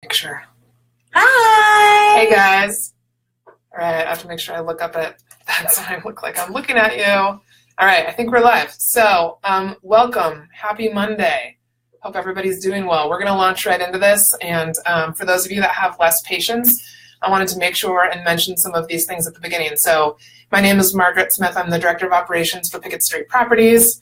Picture. Hi! Hey guys. All right, I have to make sure I look up at that so I look like I'm looking at you. All right, I think we're live. So, welcome. Happy Monday. Hope everybody's doing well. We're going to launch right into this, and for those of you that have less patience, I wanted to make sure and mention some of these things at the beginning. So, my name is Margaret Smith. I'm the Director of Operations for Pickett Properties.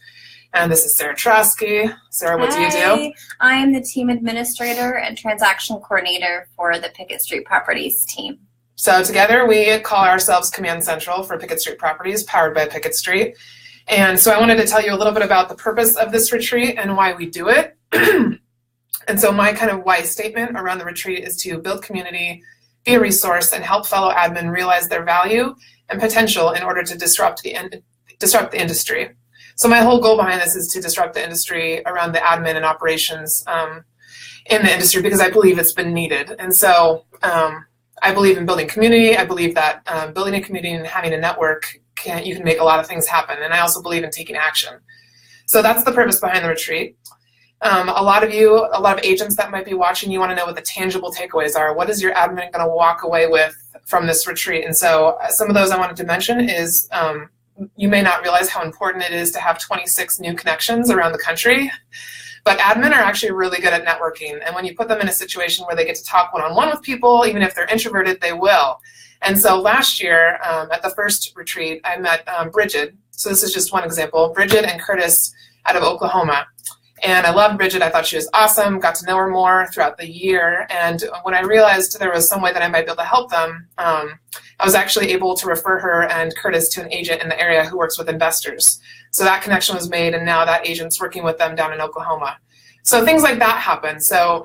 And this is Sarah Troske. Sarah, what do you do? I am the Team Administrator and Transaction Coordinator for the Pickett Street Properties team. So together we call ourselves Command Central for Pickett Street Properties, powered by Pickett Street. And so I wanted to tell you a little bit about the purpose of this retreat and why we do it. And so my kind of why statement around the retreat is to build community, be a resource, and help fellow admin realize their value and potential in order to disrupt the industry. So my whole goal behind this is to disrupt the industry around the admin and operations in the industry, because I believe it's been needed. And so I believe in building community. I believe that building a community and having a network, you can make a lot of things happen. And I also believe in taking action. So that's the purpose behind the retreat. A lot of agents that might be watching, you want to know what the tangible takeaways are. What is your admin going to walk away with from this retreat? And so some of those I wanted to mention is you may not realize how important it is to have 26 new connections around the country, but admin are actually really good at networking. And when you put them in a situation where they get to talk one-on-one with people, even if they're introverted, they will. And so last year at the first retreat, I met Bridget. So this is just one example, Bridget and Curtis out of Oklahoma. And I loved Bridget. I thought she was awesome, got to know her more throughout the year. And when I realized there was some way that I might be able to help them, I was actually able to refer her and Curtis to an agent in the area who works with investors. So that connection was made, and now that agent's working with them down in Oklahoma. So things like that happen. So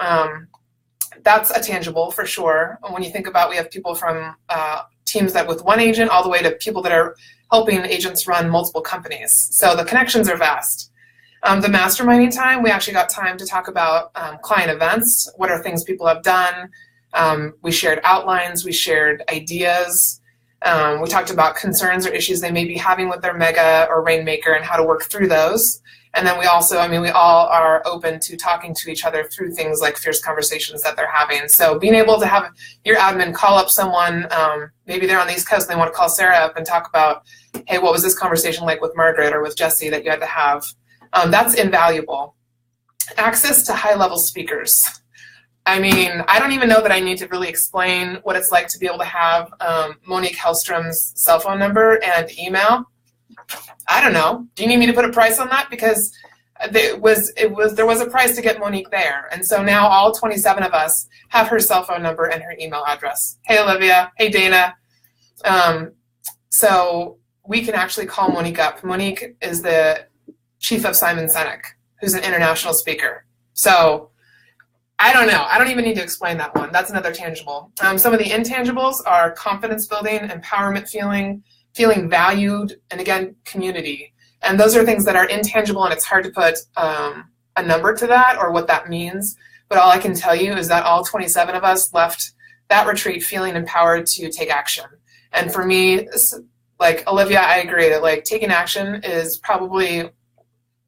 that's a tangible for sure. When you think about, we have people from teams that with one agent all the way to people that are helping agents run multiple companies. So the connections are vast. The masterminding time, we actually got time to talk about client events. What are things people have done? We shared outlines, we shared ideas. We talked about concerns or issues they may be having with their mega or rainmaker and how to work through those. And then we also, we all are open to talking to each other through things like fierce conversations that they're having. So being able to have your admin call up someone, maybe they're on the East Coast and they want to call Sarah up and talk about, hey, what was this conversation like with Margaret or with Jesse that you had to have? That's invaluable. Access to high-level speakers. I don't even know that I need to really explain what it's like to be able to have Monique Helstrom's cell phone number and email. I don't know. Do you need me to put a price on that? Because there was a price to get Monique there. And so now all 27 of us have her cell phone number and her email address. Hey, Olivia. Hey, Dana. So we can actually call Monique up. Monique is the chief of Simon Sinek, who's an international speaker. So I don't know. I don't even need to explain that one. That's another tangible. Some of the intangibles are confidence building, empowerment feeling valued, and again, community. And those are things that are intangible, and it's hard to put a number to that or what that means. But all I can tell you is that all 27 of us left that retreat feeling empowered to take action. And for me, like Olivia, I agree that taking action is probably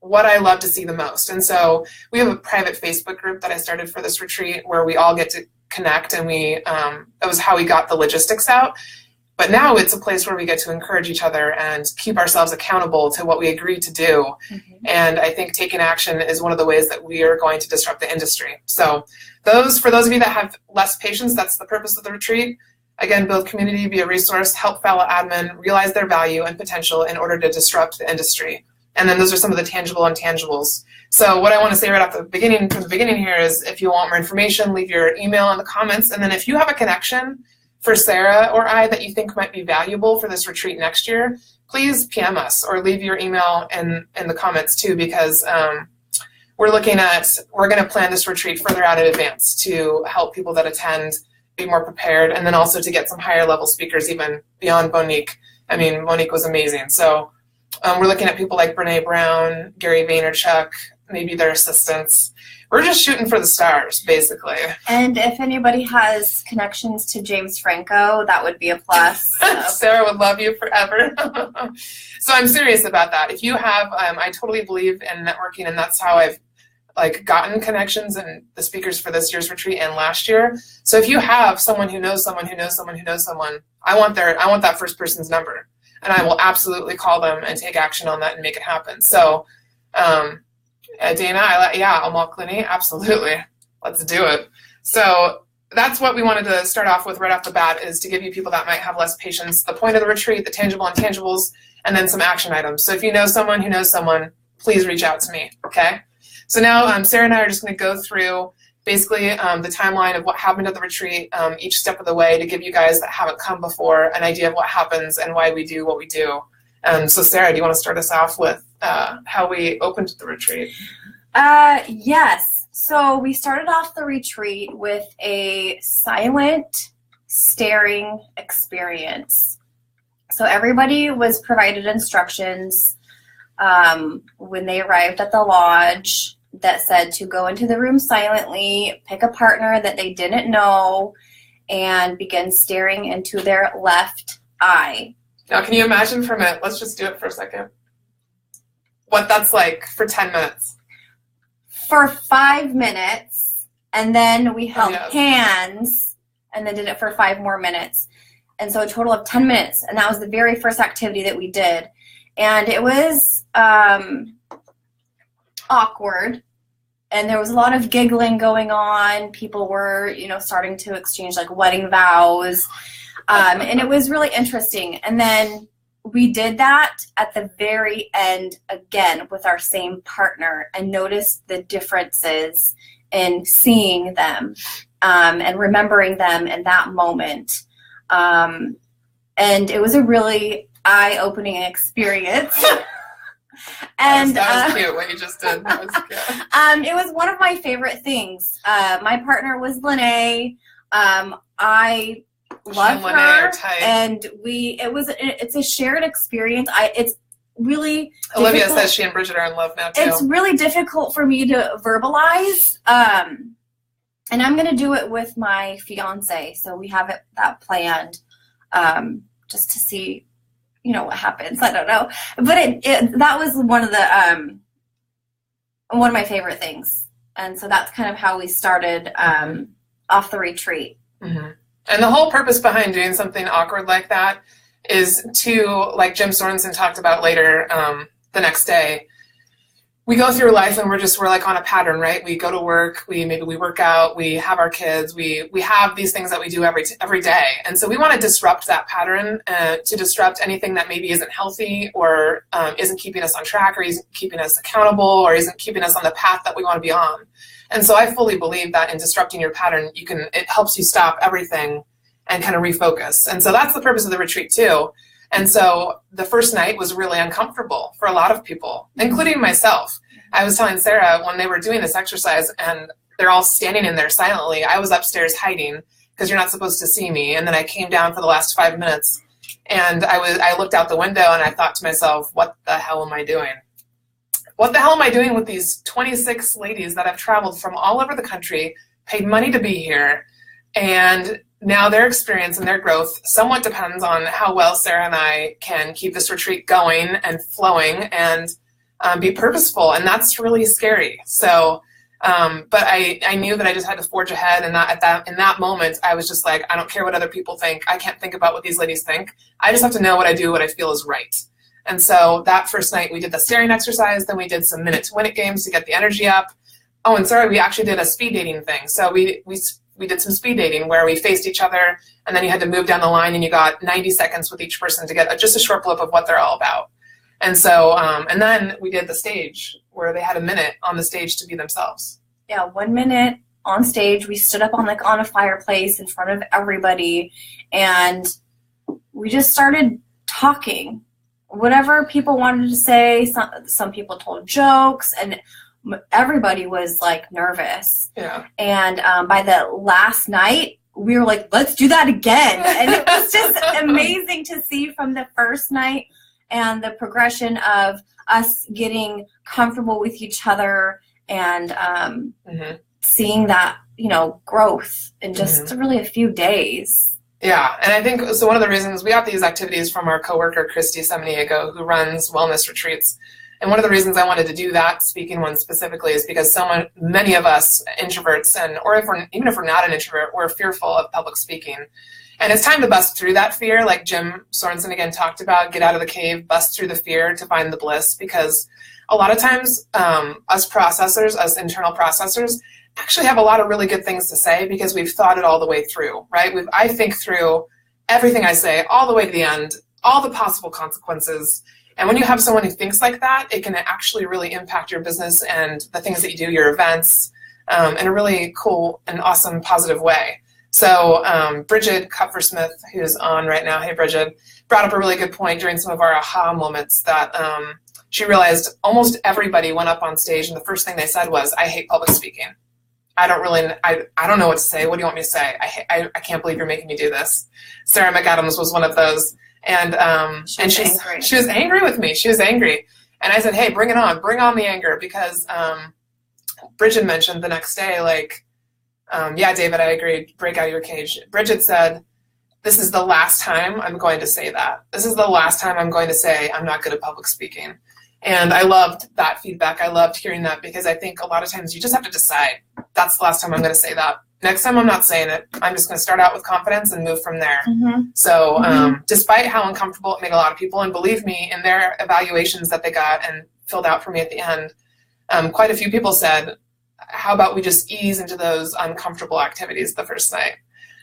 what I love to see the most. And so we have a private Facebook group that I started for this retreat where we all get to connect, and that was how we got the logistics out. But now it's a place where we get to encourage each other and keep ourselves accountable to what we agreed to do. Mm-hmm. And I think taking action is one of the ways that we are going to disrupt the industry. So for those of you that have less patience, that's the purpose of the retreat. Again, build community, be a resource, help fellow admin realize their value and potential in order to disrupt the industry. And then those are some of the tangible intangibles. So what I want to say right from the beginning here is, if you want more information, leave your email in the comments. And then if you have a connection for Sarah or I that you think might be valuable for this retreat next year, please PM us or leave your email in the comments too, because we're going to plan this retreat further out in advance to help people that attend be more prepared, and then also to get some higher level speakers even beyond Monique. Monique was amazing. So we're looking at people like Brene Brown, Gary Vaynerchuk, maybe their assistants. We're just shooting for the stars, basically. And if anybody has connections to James Franco, that would be a plus. Sarah would love you forever. So I'm serious about that. If you have, I totally believe in networking, and that's how I've like gotten connections in the speakers for this year's retreat and last year. So if you have someone who knows someone who knows someone who knows someone, I want that first person's number, and I will absolutely call them and take action on that and make it happen. So Dana, Amal Clooney, absolutely. Let's do it. So that's what we wanted to start off with right off the bat, is to give you people that might have less patience, the point of the retreat, the tangible and intangibles, and then some action items. So if you know someone who knows someone, please reach out to me, okay? So now Sarah and I are just going to go through basically the timeline of what happened at the retreat, each step of the way, to give you guys that haven't come before an idea of what happens and why we do what we do. So Sarah, do you want to start us off with how we opened the retreat? Yes. So we started off the retreat with a silent staring experience. So everybody was provided instructions when they arrived at the lodge that said to go into the room silently, pick a partner that they didn't know, and begin staring into their left eye. Now, can you imagine for a minute, let's just do it for a second, what that's like for 10 minutes? For 5 minutes, and then we held hands, and then did it for 5 more minutes. And so a total of 10 minutes, and that was the very first activity that we did. And it was awkward, and there was a lot of giggling going on. People were, starting to exchange like wedding vows, and it was really interesting. And then we did that at the very end again with our same partner, and noticed the differences in seeing them and remembering them in that moment. And it was a really eye-opening experience. And that was cute what you just did. That was cute. It was one of my favorite things. My partner was Lene. I love her, and it's a shared experience. It's really Olivia difficult. says she and Bridget are in love now too. It's really difficult for me to verbalize, and I'm going to do it with my fiance. So we have that planned, just to see, what happens. I don't know, but that was one of my favorite things, and so that's kind of how we started off the retreat. Mm-hmm. And the whole purpose behind doing something awkward like that is to, like Jim Sorensen talked about later the next day, we go through life and we're like on a pattern, right? We go to work, we work out, we have our kids, we have these things that we do every day. And so we want to disrupt that pattern, to disrupt anything that maybe isn't healthy or isn't keeping us on track or isn't keeping us accountable or isn't keeping us on the path that we want to be on. And so I fully believe that in disrupting your pattern, it helps you stop everything and kind of refocus. And so that's the purpose of the retreat too. And so the first night was really uncomfortable for a lot of people, including myself. I was telling Sarah when they were doing this exercise and they're all standing in there silently, I was upstairs hiding because you're not supposed to see me. And then I came down for the last 5 minutes and I looked out the window and I thought to myself, what the hell am I doing? What the hell am I doing with these 26 ladies that have traveled from all over the country, paid money to be here, and now their experience and their growth somewhat depends on how well Sarah and I can keep this retreat going and flowing and be purposeful, and that's really scary. So, but I knew that I just had to forge ahead, and in that moment, I was just like, I don't care what other people think. I can't think about what these ladies think. I just have to know what I do, what I feel is right. And so that first night we did the staring exercise, then we did some minute to win it games to get the energy up. Oh, and sorry, we actually did a speed dating thing. So we did some speed dating where we faced each other and then you had to move down the line and you got 90 seconds with each person to get just a short blip of what they're all about. And so, and then we did the stage where they had a minute on the stage to be themselves. Yeah, 1 minute on stage. We stood up on a fireplace in front of everybody and we just started talking. Whatever people wanted to say, some people told jokes, and everybody was like nervous. Yeah. And by the last night, we were like, let's do that again. And it was just amazing to see from the first night and the progression of us getting comfortable with each other and seeing that, growth in just really a few days. Yeah, and I think, so one of the reasons we got these activities from our coworker, Christy Samaniego, who runs wellness retreats. And one of the reasons I wanted to do that speaking one specifically is because many of us introverts, or even if we're not an introvert, we're fearful of public speaking. And it's time to bust through that fear, like Jim Sorensen again talked about, get out of the cave, bust through the fear to find the bliss, because a lot of times us internal processors, actually have a lot of really good things to say because we've thought it all the way through, right? I think through everything I say all the way to the end, all the possible consequences. And when you have someone who thinks like that, it can actually really impact your business and the things that you do, your events, in a really cool and awesome, positive way. So Bridget Kupfersmith, who's on right now, hey Bridget, brought up a really good point during some of our aha moments that she realized almost everybody went up on stage and the first thing they said was, I hate public speaking. I don't know what to say. What do you want me to say? I can't believe you're making me do this. Sarah McAdams was one of those. And she was angry with me. She was angry. And I said, hey, bring it on. Bring on the anger. Because Bridget mentioned the next day, like, yeah, David, I agree. Break out of your cage. Bridget said, this is the last time I'm going to say that. This is the last time I'm going to say I'm not good at public speaking. And I loved that feedback. I loved hearing that because I think a lot of times you just have to decide, that's the last time I'm going to say that. Next time I'm not saying it. I'm just going to start out with confidence and move from there. Mm-hmm. So despite how uncomfortable it made a lot of people, and believe me, in their evaluations that they got and filled out for me at the end, quite a few people said, how about we just ease into those uncomfortable activities the first night?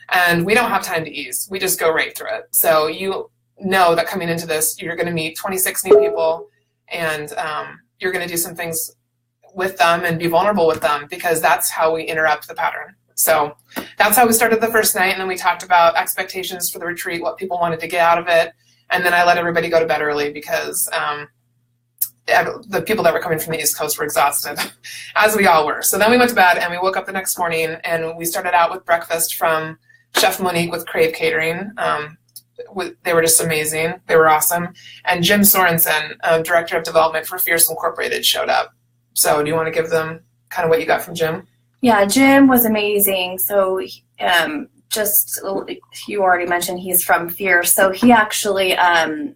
And we don't have time to ease. We just go right through it. So you know that coming into this, you're going to meet 26 new people, and you're going to do some things with them and be vulnerable with them, because that's how we interrupt the pattern. So that's how we started the first night, and then we talked about expectations for the retreat, what people wanted to get out of it, and then I let everybody go to bed early because the people that were coming from the East Coast were exhausted, as we all were. So then we went to bed, and we woke up the next morning, and we started out with breakfast from Chef Monique with Crave Catering. They were just amazing. They were awesome. And Jim Sorensen, Director of Development for Fierce Incorporated, showed up. So do you want to give them kind of what you got from Jim? Yeah, Jim was amazing. So just, you already mentioned he's from Fierce. So he actually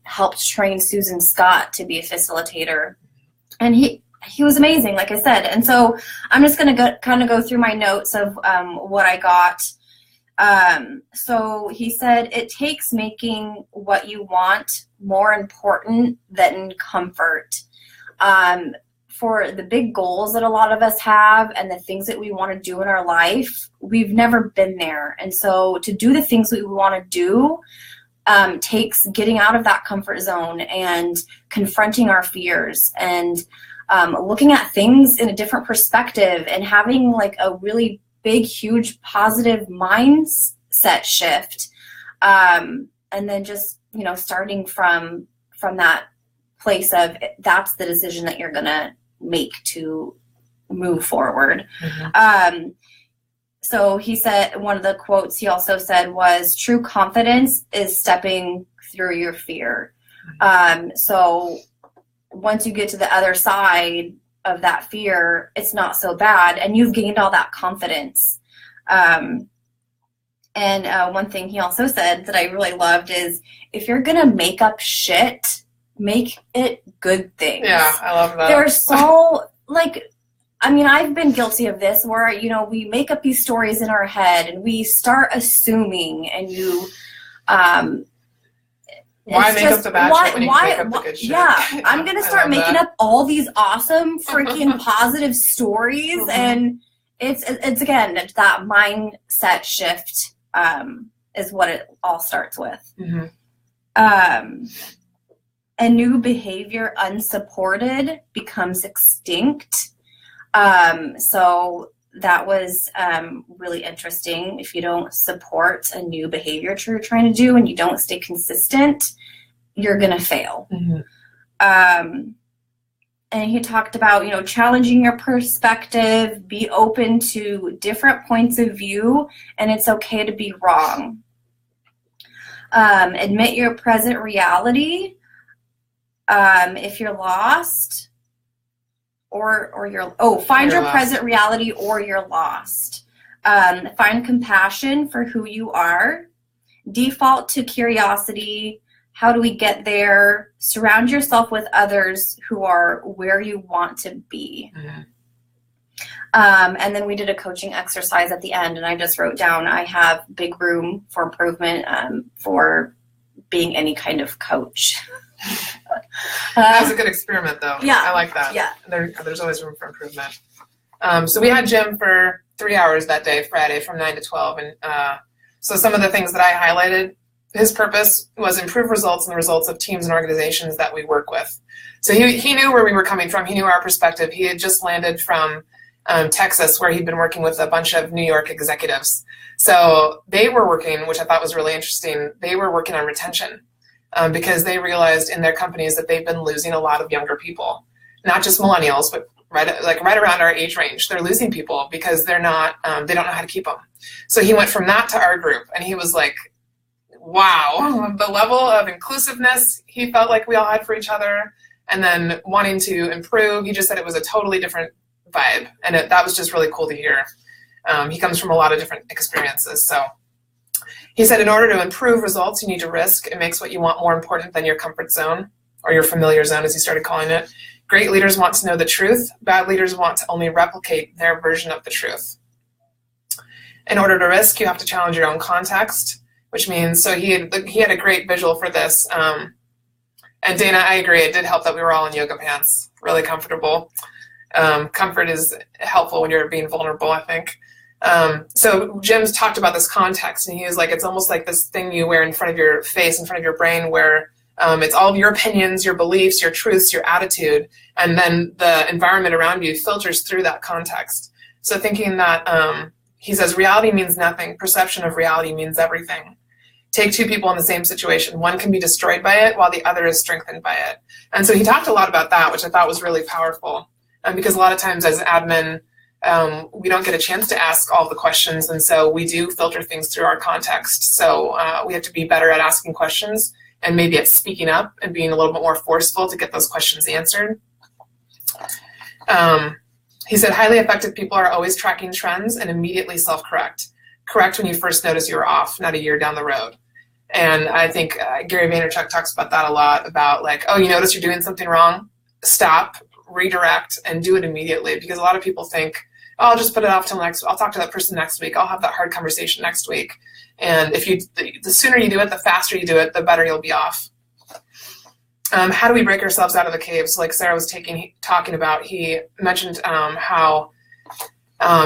helped train Susan Scott to be a facilitator. And he was amazing, like I said. And so I'm just going to kind of go through my notes of what I got. So he said, it takes making what you want more important than comfort. For the big goals that a lot of us have and the things that we want to do in our life, we've never been there. And so to do the things that we want to do takes getting out of that comfort zone and confronting our fears and looking at things in a different perspective and having like a really big, huge, positive mindset shift. And then just, starting from that place of that's the decision that you're going to make to move forward. Mm-hmm. So he said, one of the quotes he also said was, true confidence is stepping through your fear. So once you get to the other side of that fear, it's not so bad, and you've gained all that confidence. And one thing he also said that I really loved is, if you're gonna make up shit, make it good things. Yeah, I love that. They're so I've been guilty of this where, we make up these stories in our head and we start assuming, and why make up the bad shit when you can make up the good shit? Yeah, I'm going to start making up all these awesome freaking positive stories. Mm-hmm. And it's again, that mindset shift is what it all starts with. Mm-hmm. A new behavior unsupported becomes extinct. So that was really interesting. If you don't support a new behavior you're trying to do and you don't stay consistent, you're going to fail. Mm-hmm. And he talked about, challenging your perspective, be open to different points of view, and it's okay to be wrong. Admit your present reality. If you're lost, find your present reality or you're lost. Find compassion for who you are. Default to curiosity. How do we get there? Surround yourself with others who are where you want to be. Mm-hmm. And then we did a coaching exercise at the end, and I just wrote down, I have big room for improvement for being any kind of coach. That was a good experiment, though. Yeah. I like that. Yeah. There's always room for improvement. So we had gym for 3 hours that day, Friday, from 9 to 12. And so some of the things that I highlighted, his purpose was improve results and the results of teams and organizations that we work with. So he knew where we were coming from. He knew our perspective. He had just landed from Texas, where he'd been working with a bunch of New York executives. So they were working, which I thought was really interesting, they were working on retention because they realized in their companies that they've been losing a lot of younger people, not just millennials, but right around our age range. They're losing people because they're not, they don't know how to keep them. So he went from that to our group, and he was like, wow, the level of inclusiveness he felt like we all had for each other, and then wanting to improve. He just said it was a totally different vibe, and that was just really cool to hear. He comes from a lot of different experiences. So he said in order to improve results, you need to risk. It makes what you want more important than your comfort zone, or your familiar zone, as he started calling it. Great leaders want to know the truth. Bad leaders want to only replicate their version of the truth. In order to risk, you have to challenge your own context, which means, so he had a great visual for this. And Dana, I agree, it did help that we were all in yoga pants, really comfortable. Comfort is helpful when you're being vulnerable, I think. So Jim's talked about this context, and he was like, it's almost like this thing you wear in front of your face, in front of your brain, where it's all of your opinions, your beliefs, your truths, your attitude, and then the environment around you filters through that context. So thinking that, he says, reality means nothing. Perception of reality means everything. Take two people in the same situation. One can be destroyed by it while the other is strengthened by it. And so he talked a lot about that, which I thought was really powerful. Because a lot of times as admin, we don't get a chance to ask all the questions. And so we do filter things through our context. So we have to be better at asking questions and maybe at speaking up and being a little bit more forceful to get those questions answered. He said, highly effective people are always tracking trends and immediately self-correct. Correct when you first notice you're off, not a year down the road. And I think Gary Vaynerchuk talks about that a lot, about like, oh, you notice you're doing something wrong? Stop, redirect, and do it immediately. Because a lot of people think, oh, I'll just put it off till I'll talk to that person next week. I'll have that hard conversation next week. And if the sooner you do it, the faster you do it, the better you'll be off. How do we break ourselves out of the caves? Like Sarah was talking about, he mentioned how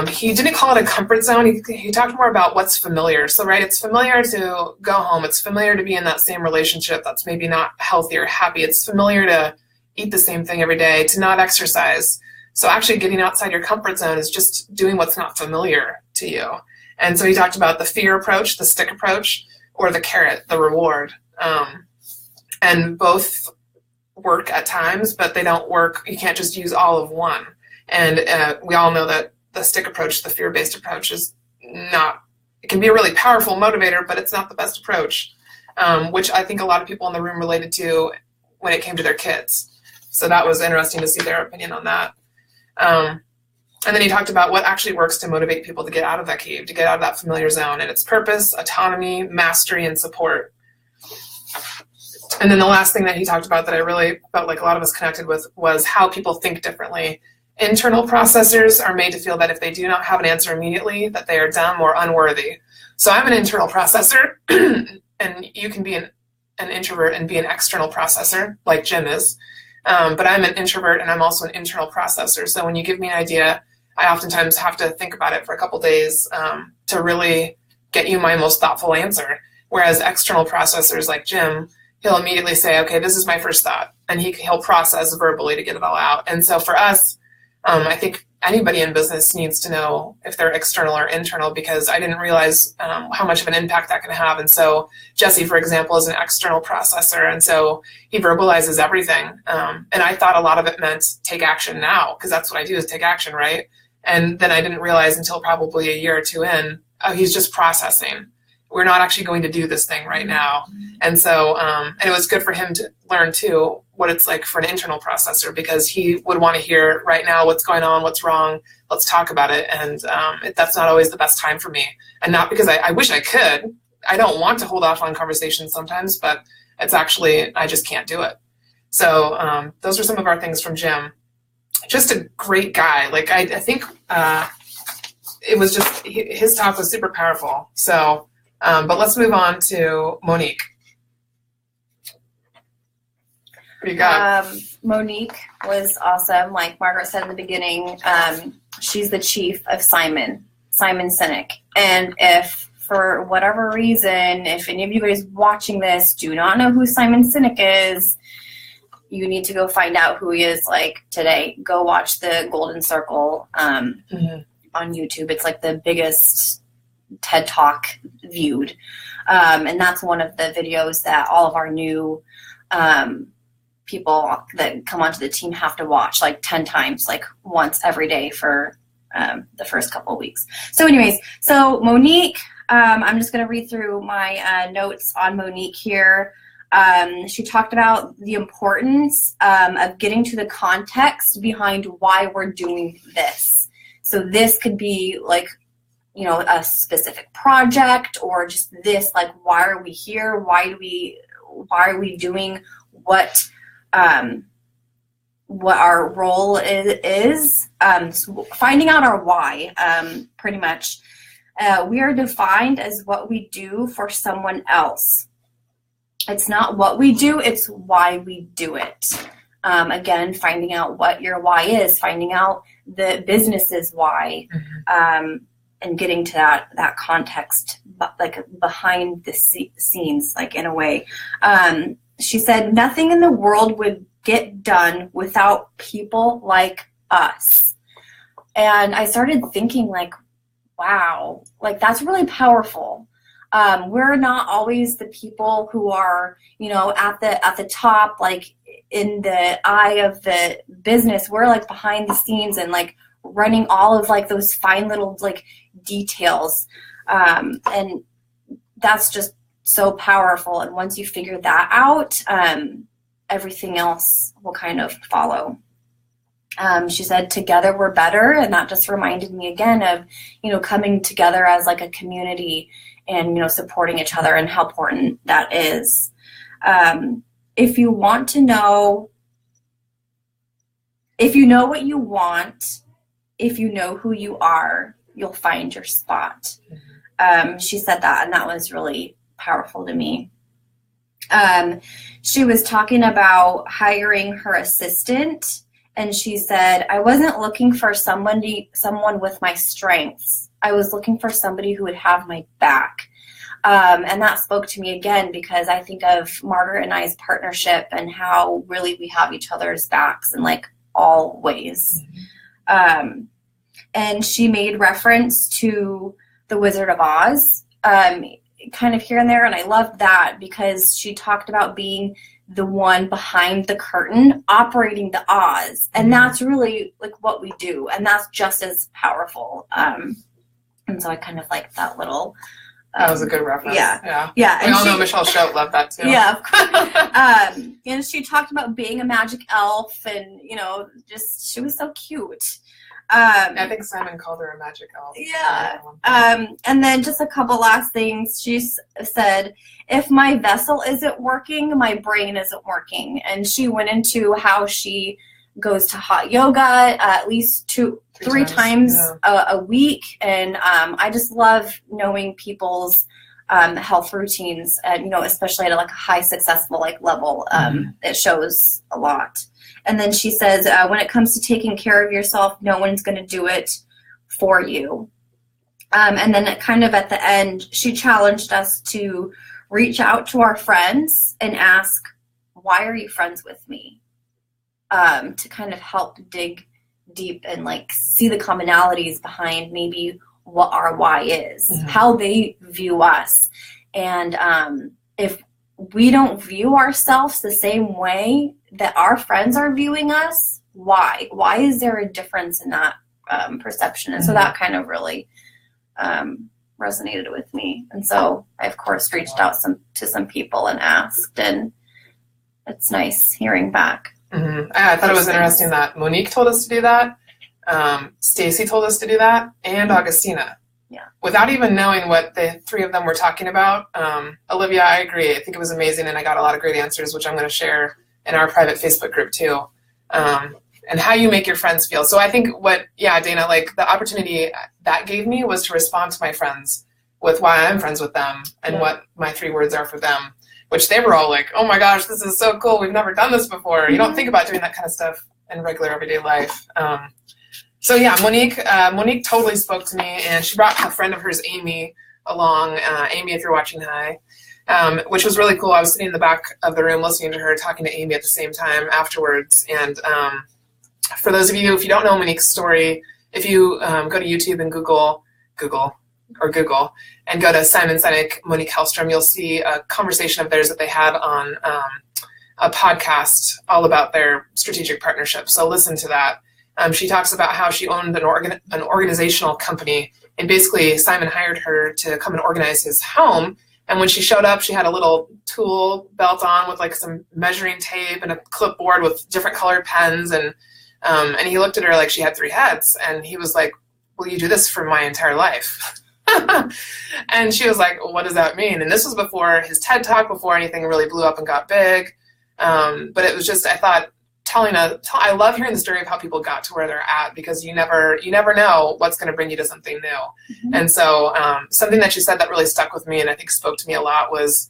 he didn't call it a comfort zone. He talked more about what's familiar. So, right, it's familiar to go home. It's familiar to be in that same relationship that's maybe not healthy or happy. It's familiar to eat the same thing every day, to not exercise. So actually getting outside your comfort zone is just doing what's not familiar to you. And so he talked about the fear approach, the stick approach, or the carrot, the reward. And both work at times, but they don't work. You can't just use all of one. And we all know that the stick approach, the fear-based approach, is not, it can be a really powerful motivator, but it's not the best approach, which I think a lot of people in the room related to when it came to their kids. So that was interesting to see their opinion on that. And then he talked about what actually works to motivate people to get out of that cave, to get out of that familiar zone, and it's purpose, autonomy, mastery, and support. And then the last thing that he talked about that I really felt like a lot of us connected with was how people think differently. Internal processors are made to feel that if they do not have an answer immediately, that they are dumb or unworthy. So I'm an internal processor, and you can be an introvert and be an external processor, like Jim is. But I'm an introvert, and I'm also an internal processor. So when you give me an idea, I oftentimes have to think about it for a couple days to really get you my most thoughtful answer. Whereas external processors like Jim, he'll immediately say, okay, this is my first thought. And he'll process verbally to get it all out. And so for us, I think anybody in business needs to know if they're external or internal, because I didn't realize how much of an impact that can have. And so Jesse, for example, is an external processor. And so he verbalizes everything. And I thought a lot of it meant take action now, because that's what I do, is take action, right? And then I didn't realize until probably a year or two in, oh, he's just processing. We're not actually going to do this thing right now. And so, and it was good for him to learn too what it's like for an internal processor, because he would want to hear right now what's going on, what's wrong, let's talk about it. And that's not always the best time for me. And not because I wish I could. I don't want to hold off on conversations sometimes, but It's actually, I just can't do it. So those are some of our things from Jim. Just a great guy. Like, I think it was just, his talk was super powerful. So, but let's move on to Monique. What do you got? Monique was awesome. Like Margaret said in the beginning, she's the chief of Simon Sinek. And if for whatever reason, if any of you guys watching this do not know who Simon Sinek is, you need to go find out who he is, like, today. Go watch the Golden Circle on YouTube. It's like the biggest TED Talk viewed. And that's one of the videos that all of our new people that come onto the team have to watch like 10 times, like once every day for the first couple of weeks. So anyways, so Monique, I'm just going to read through my notes on Monique here. She talked about the importance of getting to the context behind why we're doing this. So this could be like, you know, a specific project, or just this, like, why are we here? Why are we doing what our role is. So finding out our why, pretty much. We are defined as what we do for someone else. It's not what we do, it's why we do it. Again, finding out what your why is, finding out the business's why, and getting to that context, like behind the scenes, like in a way. She said, nothing in the world would get done without people like us. And I started thinking, like, wow, like, that's really powerful. We're not always the people who are, you know, at the top, like in the eye of the business. We're like behind the scenes and like running all of like those fine little like details. And that's just so powerful. And once you figure that out, everything else will kind of follow. She said, together we're better. And that just reminded me again of, you know, coming together as like a community and, you know, supporting each other and how important that is. If you want to know, if you know what you want, if you know who you are, you'll find your spot. She said that, and that was really powerful to me. She was talking about hiring her assistant, and she said, I wasn't looking for someone with my strengths. I was looking for somebody who would have my back. And that spoke to me again, because I think of Margaret and I's partnership and how really we have each other's backs in like all ways. And she made reference to The Wizard of Oz, kind of here and there, and I loved that because she talked about being the one behind the curtain operating the Oz, and that's really like what we do, and that's just as powerful. And so I kind of like that little that was a good reference. Yeah. We all know Michelle Shout loved that too. Yeah, of course. And she talked about being a magic elf, and you know, just she was so cute. I think Simon called her a magic elf. Yeah. And then just a couple last things. She said, if my vessel isn't working, my brain isn't working. And she went into how she goes to hot yoga at least three times a week. And I just love knowing people's health routines, and, you know, especially at like a high successful like level. It shows a lot. And then she says, when it comes to taking care of yourself, no one's going to do it for you. And then kind of at the end, she challenged us to reach out to our friends and ask, why are you friends with me? To kind of help dig deep and like see the commonalities behind maybe what our why is, how they view us. And if we don't view ourselves the same way that our friends are viewing us, why is there a difference in that perception? And so that kind of really resonated with me. And so I of course reached out to some people and asked, and it's nice hearing back. I thought it was interesting that Monique told us to do that, Stacy told us to do that, and Augustina. without even knowing what the three of them were talking about. Olivia, I agree. I think it was amazing, and I got a lot of great answers, which I'm going to share in our private Facebook group too. And how you make your friends feel. So I think Dana, like the opportunity that gave me was to respond to my friends with why I'm friends with them and what my 3 words are for them, which they were all like, oh my gosh, this is so cool. We've never done this before. You don't think about doing that kind of stuff in regular everyday life. Monique totally spoke to me, and she brought a friend of hers, Amy, along. Amy, if you're watching, hi. Which was really cool. I was sitting in the back of the room listening to her talking to Amy at the same time afterwards. And for those of you, if you don't know Monique's story, if you go to YouTube and Google and go to Simon Sinek, Monique Helstrom, you'll see a conversation of theirs that they had on a podcast all about their strategic partnership. So listen to that. She talks about how she owned an organizational company, and basically Simon hired her to come and organize his home. And when she showed up, she had a little tool belt on with like some measuring tape and a clipboard with different colored pens. And he looked at her like she had 3 heads. And he was like, will you do this for my entire life? And she was like, well, what does that mean? And this was before his TED Talk, before anything really blew up and got big. But it was just, I thought, I love hearing the story of how people got to where they're at, because you never know what's going to bring you to something new. Mm-hmm. And so something that she said that really stuck with me and I think spoke to me a lot was,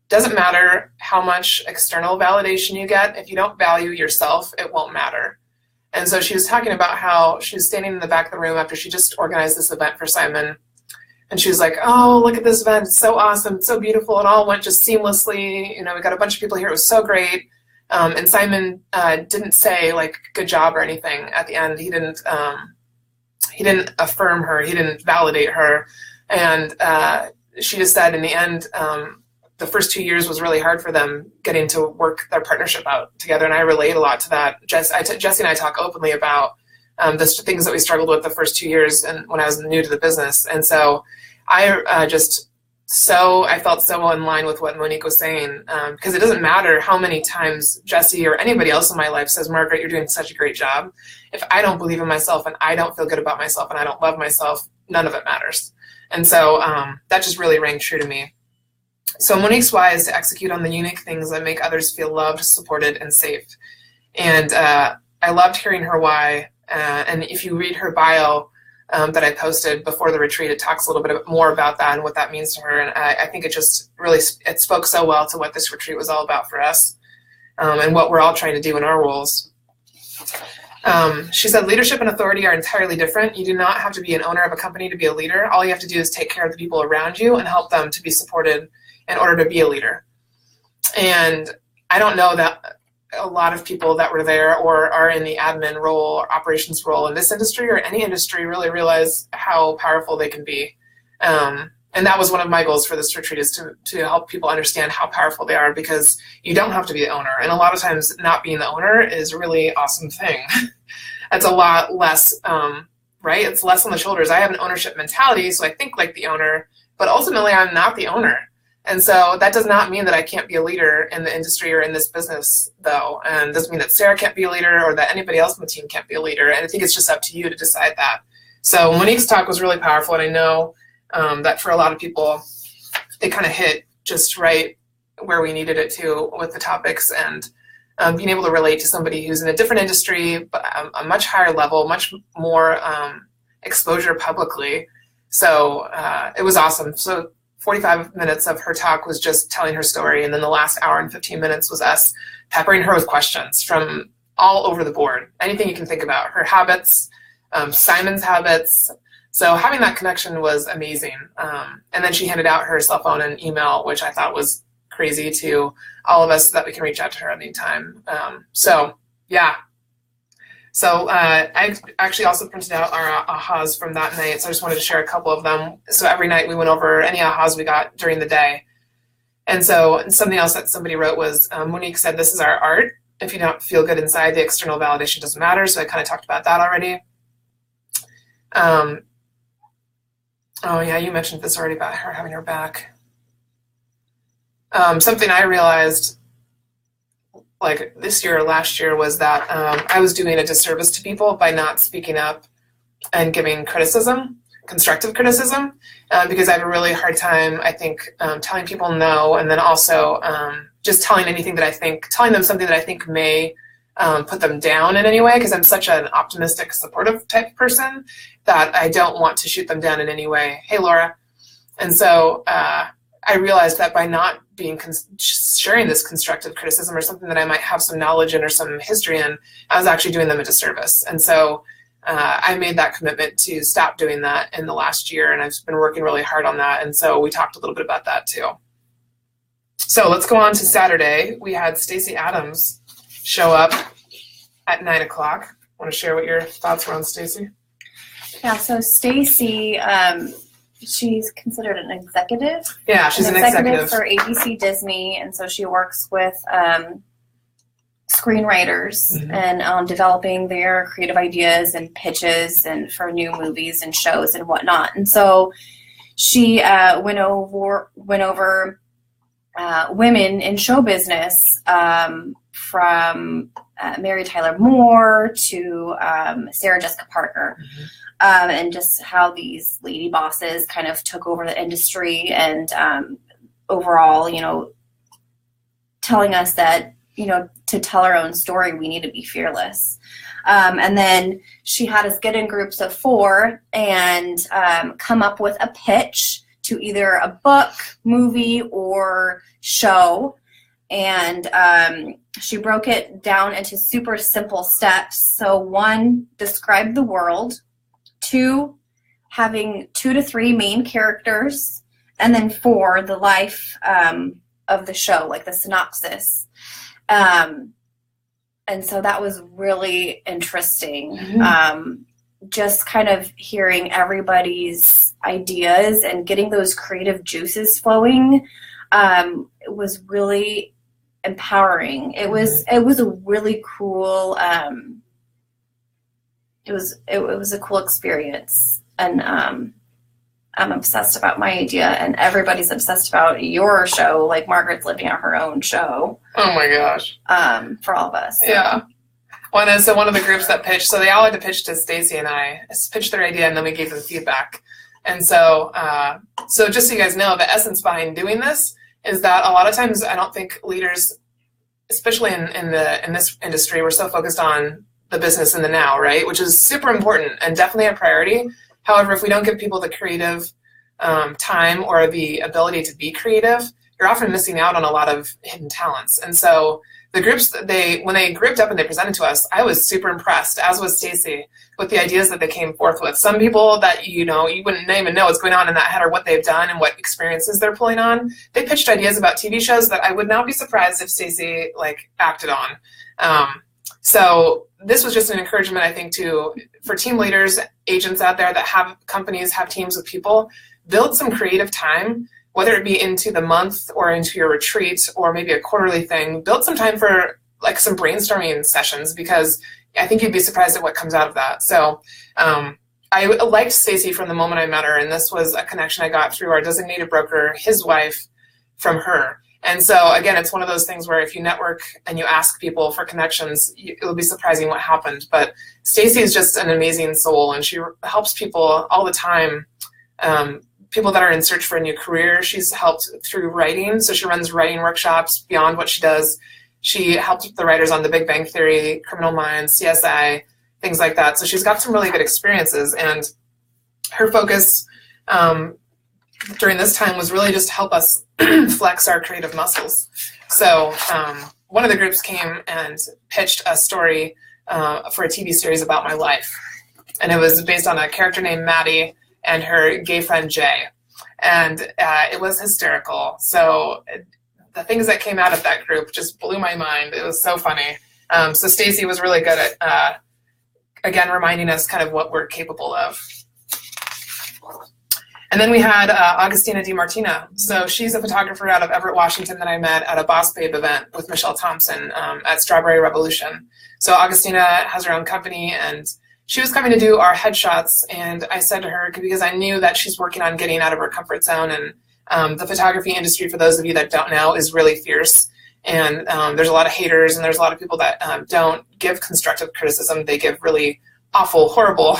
doesn't matter how much external validation you get. If you don't value yourself, it won't matter. And so she was talking about how she was standing in the back of the room after she just organized this event for Simon. And she was like, oh, look at this event. It's so awesome. It's so beautiful. It all went just seamlessly. You know, we got a bunch of people here. It was so great. And Simon didn't say like good job or anything at the end. He didn't affirm her. He didn't validate her. And she just said in the end, the first 2 years was really hard for them getting to work their partnership out together. And I relate a lot to that. Jesse and I talk openly about the things that we struggled with the first 2 years and when I was new to the business. And so I felt so in line with what Monique was saying, because it doesn't matter how many times Jesse or anybody else in my life says, Margaret, you're doing such a great job. If I don't believe in myself and I don't feel good about myself and I don't love myself, none of it matters. And so that just really rang true to me. So Monique's why is to execute on the unique things that make others feel loved, supported, and safe. And I loved hearing her why. And if you read her bio, that I posted before the retreat, it talks a little bit more about that and what that means to her. And I think it just really, it spoke so well to what this retreat was all about for us, and what we're all trying to do in our roles. She said, leadership and authority are entirely different. You do not have to be an owner of a company to be a leader. All you have to do is take care of the people around you and help them to be supported in order to be a leader. And I don't know that a lot of people that were there or are in the admin role or operations role in this industry or any industry really realize how powerful they can be. And that was one of my goals for this retreat, is to help people understand how powerful they are, because you don't have to be the owner. And a lot of times not being the owner is a really awesome thing. That's a lot less, right? It's less on the shoulders. I have an ownership mentality, so I think like the owner, but ultimately I'm not the owner. And so that does not mean that I can't be a leader in the industry or in this business, though. And doesn't mean that Sarah can't be a leader or that anybody else on the team can't be a leader. And I think it's just up to you to decide that. So Monique's talk was really powerful. And I know that for a lot of people, it kind of hit just right where we needed it to with the topics, and being able to relate to somebody who's in a different industry, but a much higher level, much more exposure publicly. So it was awesome. So 45 minutes of her talk was just telling her story, and then the last hour and 15 minutes was us peppering her with questions from all over the board. Anything you can think about, her habits, Simon's habits. So having that connection was amazing. And then she handed out her cell phone and email, which I thought was crazy, to all of us, so that we can reach out to her anytime. So yeah. So I actually also printed out our ahas from that night, so I just wanted to share a couple of them. So every night we went over any ahas we got during the day. And so something else that somebody wrote was, Monique said, this is our art. If you don't feel good inside, the external validation doesn't matter. So I kind of talked about that already. Oh yeah, you mentioned this already about her having her back. Something I realized like this year or last year was that I was doing a disservice to people by not speaking up and giving criticism. constructive criticism, because I have a really hard time, I think, telling people no, and then also just telling them something that I think may put them down in any way, because I'm such an optimistic, supportive type person that I don't want to shoot them down in any way. Hey, Laura. And so I realized that by not sharing this constructive criticism or something that I might have some knowledge in or some history in, I was actually doing them a disservice. And so I made that commitment to stop doing that in the last year, and I've been working really hard on that. And so we talked a little bit about that too. So let's go on to Saturday. We had Stacey Adams show up at 9 o'clock. Want to share what your thoughts were on Stacey? Yeah, so Stacey, she's considered an executive. Yeah, she's an executive for ABC Disney, and so she works with screenwriters and developing their creative ideas and pitches and for new movies and shows and whatnot. And so she went over women in show business, from Mary Tyler Moore to Sarah Jessica Parker. And just how these lady bosses kind of took over the industry, and overall, telling us that, to tell our own story, we need to be fearless. And then she had us get in groups of 4 and come up with a pitch to either a book, movie, or show. And she broke it down into super simple steps. So 1, describe the world. 2, having 2 to 3 main characters. And then 4, the life of the show, like the synopsis. And so that was really interesting. Just kind of hearing everybody's ideas and getting those creative juices flowing was really empowering. It was a really cool. It was a cool experience, and I'm obsessed about my idea, and everybody's obsessed about your show. Like Margaret's living out her own show. Oh my gosh! For all of us. Yeah. Well, and so one of the groups that pitched, so they all had to pitch to Stacey and I, pitched their idea, and then we gave them feedback. And so, so just so you guys know, the essence behind doing this is that a lot of times I don't think leaders, especially in this industry, we're so focused on the business in the now, right? Which is super important and definitely a priority. However, if we don't give people the creative time or the ability to be creative, you're often missing out on a lot of hidden talents. And so the groups, when they grouped up and they presented to us, I was super impressed, as was Stacey, with the ideas that they came forth with. Some people that, you wouldn't even know what's going on in that head or what they've done and what experiences they're pulling on. They pitched ideas about TV shows that I would not be surprised if Stacey acted on. So this was just an encouragement, I think, for team leaders, agents out there that have companies, have teams of people, build some creative time, whether it be into the month or into your retreat or maybe a quarterly thing. Build some time for some brainstorming sessions, because I think you'd be surprised at what comes out of that. So I liked Stacey from the moment I met her, and this was a connection I got through our designated broker, his wife, from her. And so, again, it's one of those things where if you network and you ask people for connections, it'll be surprising what happened. But Stacey is just an amazing soul, and she helps people all the time, people that are in search for a new career. She's helped through writing, so she runs writing workshops beyond what she does. She helped the writers on The Big Bang Theory, Criminal Minds, CSI, things like that. So she's got some really good experiences, and her focus during this time was really just to help us flex our creative muscles. So one of the groups came and pitched a story for a TV series about my life. And it was based on a character named Maddie and her gay friend Jay. And it was hysterical. So the things that came out of that group just blew my mind. It was so funny. So Stacey was really good at, again, reminding us kind of what we're capable of. And then we had Augustina DiMartina. So she's a photographer out of Everett, Washington that I met at a Boss Babe event with Michelle Thompson at Strawberry Revolution. So Augustina has her own company, and she was coming to do our headshots. And I said to her, because I knew that she's working on getting out of her comfort zone. And the photography industry, for those of you that don't know, is really fierce. And there's a lot of haters, and there's a lot of people that don't give constructive criticism. They give really awful, horrible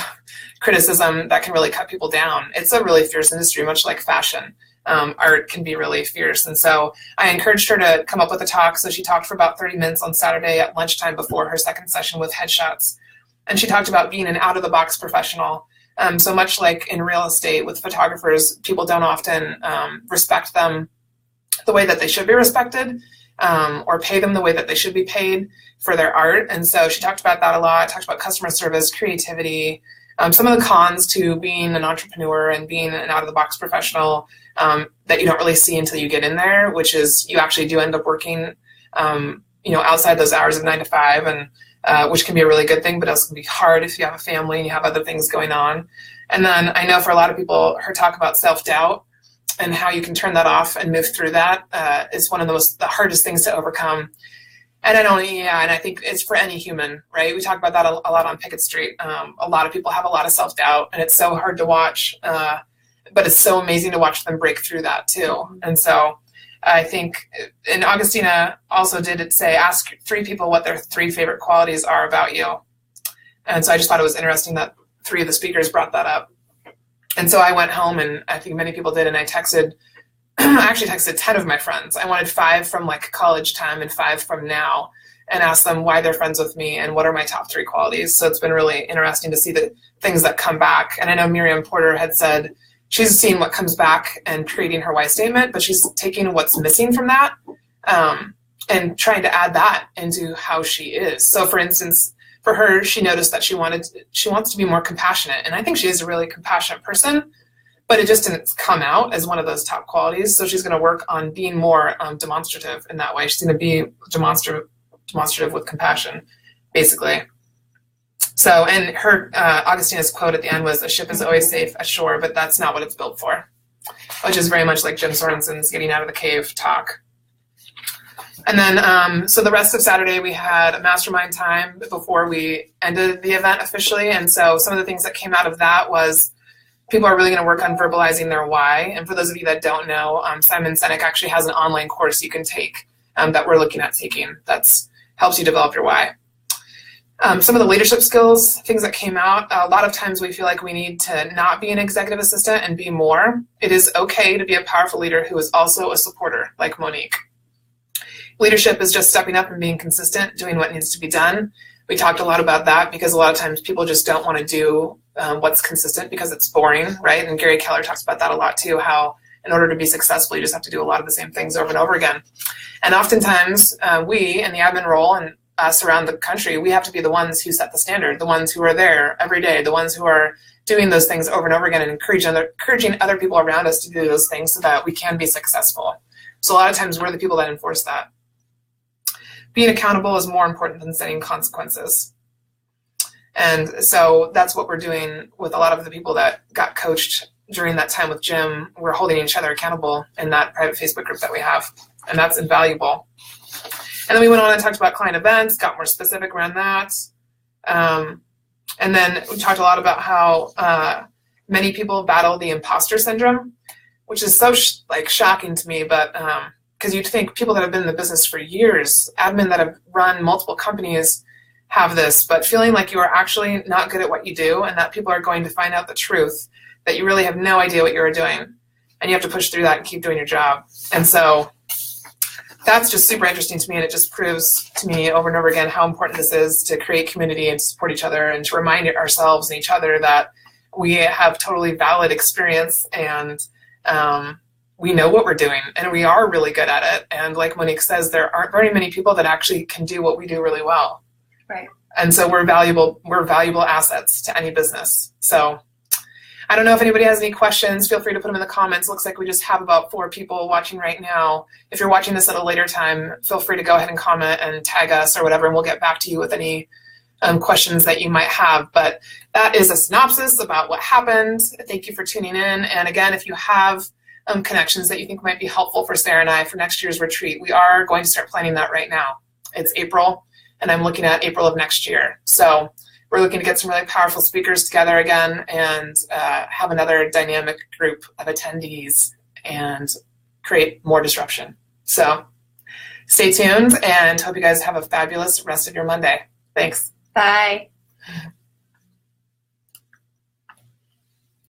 criticism that can really cut people down. It's a really fierce industry, much like fashion. Art can be really fierce. And so I encouraged her to come up with a talk. So she talked for about 30 minutes on Saturday at lunchtime before her second session with headshots. And she talked about being an out-of-the-box professional. So much like in real estate with photographers, people don't often respect them the way that they should be respected, or pay them the way that they should be paid for their art. And so she talked about that a lot, talked about customer service, creativity, some of the cons to being an entrepreneur and being an out-of-the-box professional that you don't really see until you get in there, which is you actually do end up working outside those hours of 9 to 5, and which can be a really good thing, but also can be hard if you have a family and you have other things going on. And then I know for a lot of people, her talk about self-doubt and how you can turn that off and move through that is one of the hardest things to overcome. And I think it's for any human, right? We talk about that a lot on Pickett Street. A lot of people have a lot of self-doubt, and it's so hard to watch, but it's so amazing to watch them break through that too. And so I think, and Augustina also did say, ask 3 people what their 3 favorite qualities are about you. And so I just thought it was interesting that 3 of the speakers brought that up. And so I went home, and I think many people did, and I texted, I actually texted 10 of my friends. I wanted 5 from like college time and 5 from now, and asked them why they're friends with me and what are my top 3 qualities. So it's been really interesting to see the things that come back. And I know Miriam Porter had said she's seen what comes back and creating her why statement, but she's taking what's missing from that and trying to add that into how she is. So for instance, for her, she noticed that she wants to be more compassionate. And I think she is a really compassionate person, but it just didn't come out as one of those top qualities. So she's going to work on being more demonstrative in that way. She's going to be demonstrative with compassion, basically. So, and her, Augustina's quote at the end was, "A ship is always safe ashore, but that's not what it's built for," which is very much like Jim Sorensen's getting out of the cave talk. And then, so the rest of Saturday, we had a mastermind time before we ended the event officially. And so some of the things that came out of that was people are really going to work on verbalizing their why. And for those of you that don't know, Simon Sinek actually has an online course you can take that we're looking at taking that's helps you develop your why. Some of the leadership skills, things that came out, a lot of times we feel like we need to not be an executive assistant and be more. It is okay to be a powerful leader who is also a supporter, like Monique. Leadership is just stepping up and being consistent, doing what needs to be done. We talked a lot about that because a lot of times people just don't want to do what's consistent because it's boring, right? And Gary Keller talks about that a lot too, how in order to be successful, you just have to do a lot of the same things over and over again. And oftentimes we in the admin role and us around the country, we have to be the ones who set the standard, the ones who are there every day, the ones who are doing those things over and over again and encouraging other people around us to do those things so that we can be successful. So a lot of times we're the people that enforce that. Being accountable is more important than setting consequences. And so that's what we're doing with a lot of the people that got coached during that time with Jim. We're holding each other accountable in that private Facebook group that we have, and that's invaluable. And then we went on and talked about client events, got more specific around that. And then we talked a lot about how many people battle the imposter syndrome, which is so shocking to me, but because you'd think people that have been in the business for years, admin that have run multiple companies have this, but feeling like you are actually not good at what you do and that people are going to find out the truth, that you really have no idea what you're doing, and you have to push through that and keep doing your job. And so that's just super interesting to me, and it just proves to me over and over again how important this is to create community and to support each other and to remind ourselves and each other that we have totally valid experience and we know what we're doing and we are really good at it. And like Monique says, there aren't very many people that actually can do what we do really well. Right. And so we're valuable assets to any business. So I don't know if anybody has any questions. Feel free to put them in the comments. Looks like we just have about 4 people watching right now. If you're watching this at a later time, feel free to go ahead and comment and tag us or whatever, and we'll get back to you with any questions that you might have. But that is a synopsis about what happened. Thank you for tuning in. And again, if you have connections that you think might be helpful for Sarah and I for next year's retreat, we are going to start planning that right now. It's April, and I'm looking at April of next year. So we're looking to get some really powerful speakers together again and have another dynamic group of attendees and create more disruption. So stay tuned and hope you guys have a fabulous rest of your Monday. Thanks. Bye.